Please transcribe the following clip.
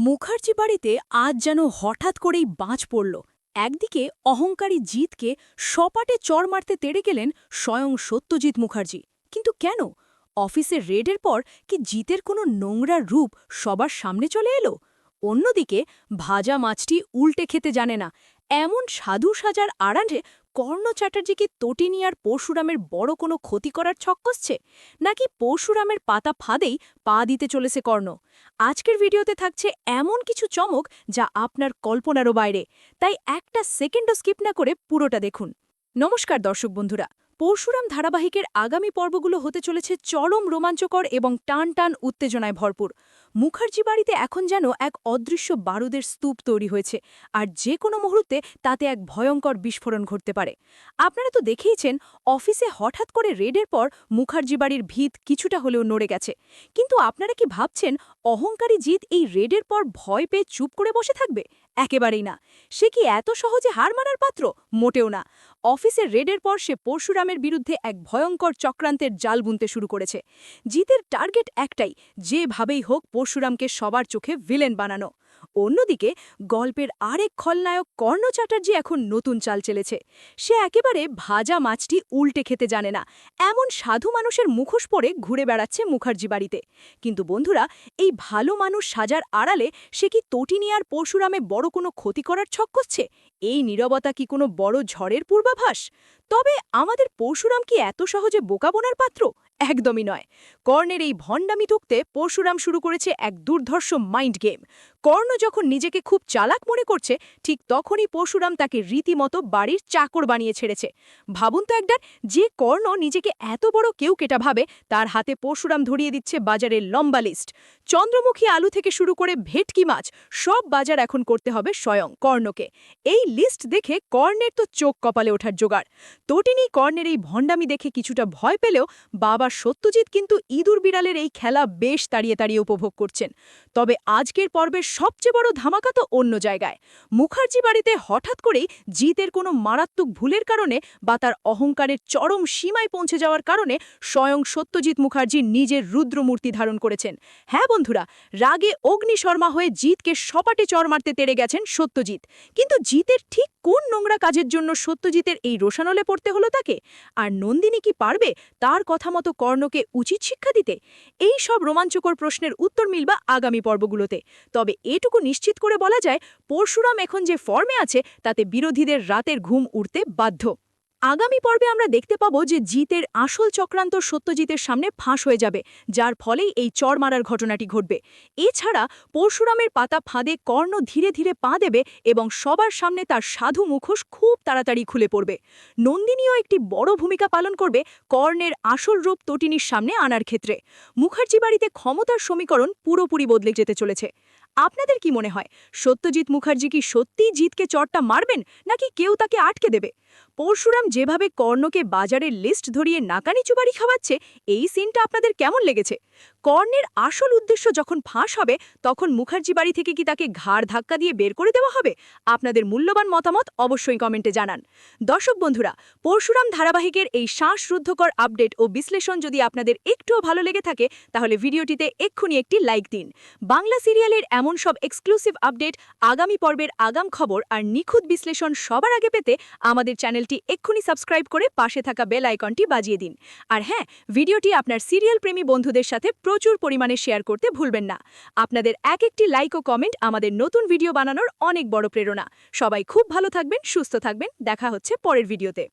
মুখার্জি বাড়িতে আজ যেন হঠাৎ করেই বাজ পড়ল। একদিকে অহংকারী জিতকে সপাটে চড় মারতে তেড়ে গেলেন স্বয়ং সত্যজিৎ মুখার্জি। কিন্তু কেন? অফিসের রেডের পর কি জিতের কোনো নোংরা রূপ সবার সামনে চলে এলো? অন্যদিকে ভাজা মাছটি উল্টে খেতে জানে না এমন সাধু সাজার আড়ালে কর্ণ চ্যাটার্জি কি তটিনী আর পরশুরামের বড় কোনো ক্ষতি করার ছক কষছে, নাকি পরশুরামের পাতা ফাঁদেই পা দিতে চলেছে কর্ণ? আজকের ভিডিওতে থাকছে এমন কিছু চমক যা আপনার কল্পনারও বাইরে, তাই একটা সেকেন্ডও স্কিপ না করে পুরোটা দেখুন। নমস্কার দর্শক বন্ধুরা, পরশুরাম ধারাবাহিকের আগামী পর্বগুলো হতে চলেছে চরম রোমাঞ্চকর এবং টান টান উত্তেজনায় ভরপুর। মুখার্জি বাড়িতে এখন যেন এক অদৃশ্য বারুদের স্তূপ তৈরি হয়েছে, আর যে কোনো মুহূর্তে তাতে এক ভয়ঙ্কর বিস্ফোরণ ঘটতে পারে। আপনারা তো দেখেইছেন, অফিসে হঠাৎ করে রেডের পর মুখার্জি বাড়ির ভিত কিছুটা হলেও নড়ে গেছে। কিন্তু আপনারা কি ভাবছেন অহংকারী জিত এই রেডের পর ভয় পেয়ে চুপ করে বসে থাকবে? একেবারেই না। সে কি এত সহজে হার মানার পাত্র? মোটেও না। অফিসের রেডের পর সে পরশুরামের বিরুদ্ধে এক ভয়ঙ্কর চক্রান্তের জাল বুনতে শুরু করেছে। জিতের টার্গেট একটাই, যেভাবেই হোক পরশুরামকে সবার চোখে ভিলেন বানানো। অন্যদিকে গল্পের আরেক খলনায়ক কর্ণ চ্যাটার্জি এখন নতুন চাল চেলেছে। সে একেবারে ভাজা মাছটি উল্টে খেতে জানে না এমন সাধু মানুষের মুখোশ পরে ঘুরে বেড়াচ্ছে মুখার্জি বাড়িতে। কিন্তু বন্ধুরা, এই ভালো মানুষ সাজার আড়ালে সে কি তটিনী আর পরশুরামে বড় কোনো ক্ষতি করার ছক কষছে? এই নীরবতা কি কোনো বড় ঝড়ের পূর্বাভাস? তবে আমাদের পরশুরাম কি এত সহজে বোকা বোনার পাত্র? একদমই নয়। কর্ণের এই ভণ্ডামি ঠুকতে পরশুরাম শুরু করেছে এক দুর্ধর্ষ মাইন্ড গেম। কর্ণ যখন নিজেকে খুব চালাক মনে করছে, ঠিক তখনই পরশুরাম তাকে রীতিমতো বাড়ির চাকর বানিয়ে ছেড়েছে। ভাবুন তো একবার, যে কর্ণ নিজেকে এত বড় কেউ কেটা ভাবে, তার হাতে পরশুরাম ধরিয়ে দিচ্ছে বাজারের লম্বা লিস্ট। চন্দ্রমুখী আলু থেকে শুরু করে ভেটকি মাছ, সব বাজার এখন করতে হবে স্বয়ং কর্ণকে। এই লিস্ট দেখে কর্ণের তো চোখ কপালে ওঠার জোগাড়। তটিনী কর্ণের এই ভণ্ডামি দেখে কিছুটা ভয় পেলেও বাবা সত্যজিৎ কিন্তু ইঁদুর বিড়ালের এই খেলা বেশ তাড়িয়ে তাড়িয়ে উপভোগ করছেন। তবে আজকের পর্বের সবচেয়ে বড় ধামাকা তো অন্য জায়গায়। মুখার্জি বাড়িতে হঠাৎ করেই জিতের কোনো মারাত্মক ভুলের কারণে বা তার অহংকারের চরম সীমায় পৌঁছে যাওয়ার কারণে স্বয়ং সত্যজিৎ মুখার্জি নিজের রুদ্রমূর্তি ধারণ করেছেন। হ্যাঁ বন্ধুরা, রাগে অগ্নিশর্মা হয়ে জিতকে সপাটে চড় মারতে তেড়ে গেছেন সত্যজিৎ। কিন্তু জিতের ঠিক কোন নোংরা কাজের জন্য সত্যজিতের এই রোষানলে পড়তে হলো তাকে? আর নন্দিনী কি পারবে তার কথা মতো কর্ণকে উচিত শিক্ষা দিতে? এই সব রোমাঞ্চকর প্রশ্নের উত্তর মিলবা আগামী পর্বগুলোতে। তবে এটুকু নিশ্চিত করে বলা যায়, পরশুরাম এখন যে ফর্মে আছে তাতে বিরোধীদের রাতের ঘুম উড়তে বাধ্য। আগামী পর্বে আমরা দেখতে পাব যে জিতের আসল চক্রান্ত সত্যজিতের সামনে ফাঁস হয়ে যাবে, যার ফলেই এই চড় মারার ঘটনাটি ঘটবে। এছাড়া পরশুরামের পাতা ফাঁদে কর্ণ ধীরে ধীরে পা দেবে এবং সবার সামনে তার সাধু মুখোশ খুব তাড়াতাড়ি খুলে পড়বে। নন্দিনীও একটি বড় ভূমিকা পালন করবে কর্ণের আসল রূপ তটিনীর সামনে আনার ক্ষেত্রে। মুখার্জি বাড়িতে ক্ষমতার সমীকরণ পুরোপুরি বদলে যেতে চলেছে। আপনাদের কি মনে হয়, সত্যজিৎ মুখার্জি কি সত্যিই জিতকে চড়টা মারবেন, নাকি কেউ তাকে আটকে দেবে? পরশুরাম যেভাবে কর্ণকে বাজারের লিস্ট ধরিয়ে নাকানি চুবাড়ি খাওয়াচ্ছে, এই সিনটা আপনাদের কেমন লেগেছে? কর্ণের আসল উদ্দেশ্য যখন ফাঁস হবে, তখন মুখার্জি বাড়ি থেকে কি তাকে ঘাড় ধাক্কা দিয়ে বের করে দেওয়া হবে? আপনাদের মূল্যবান মতামত অবশ্যই কমেন্টে জানান। দর্শক বন্ধুরা, পরশুরাম ধারাবাহিকের এই শ্বাসরুদ্ধকর আপডেট ও বিশ্লেষণ যদি আপনাদের একটুও ভালো লেগে থাকে, তাহলে ভিডিওটিতে এক্ষুনি একটি লাইক দিন। বাংলা সিরিয়ালের এমন সব এক্সক্লুসিভ আপডেট, আগামী পর্বের আগাম খবর আর নিখুঁত বিশ্লেষণ সবার আগে পেতে আমাদের চ্যানেলটি এক্ষুনি সাবস্ক্রাইব করে পাশে থাকা বেল আইকনটি বাজিয়ে দিন। আর হ্যাঁ, ভিডিওটি আপনার সিরিয়াল প্রেমী বন্ধুদের সাথে প্রচুর পরিমাণে শেয়ার করতে ভুলবেন না। আপনাদের এক একটি লাইক ও কমেন্ট আমাদের নতুন ভিডিও বানানোর অনেক বড় প্রেরণা। সবাই খুব ভালো থাকবেন, সুস্থ থাকবেন। দেখা হচ্ছে পরের ভিডিওতে।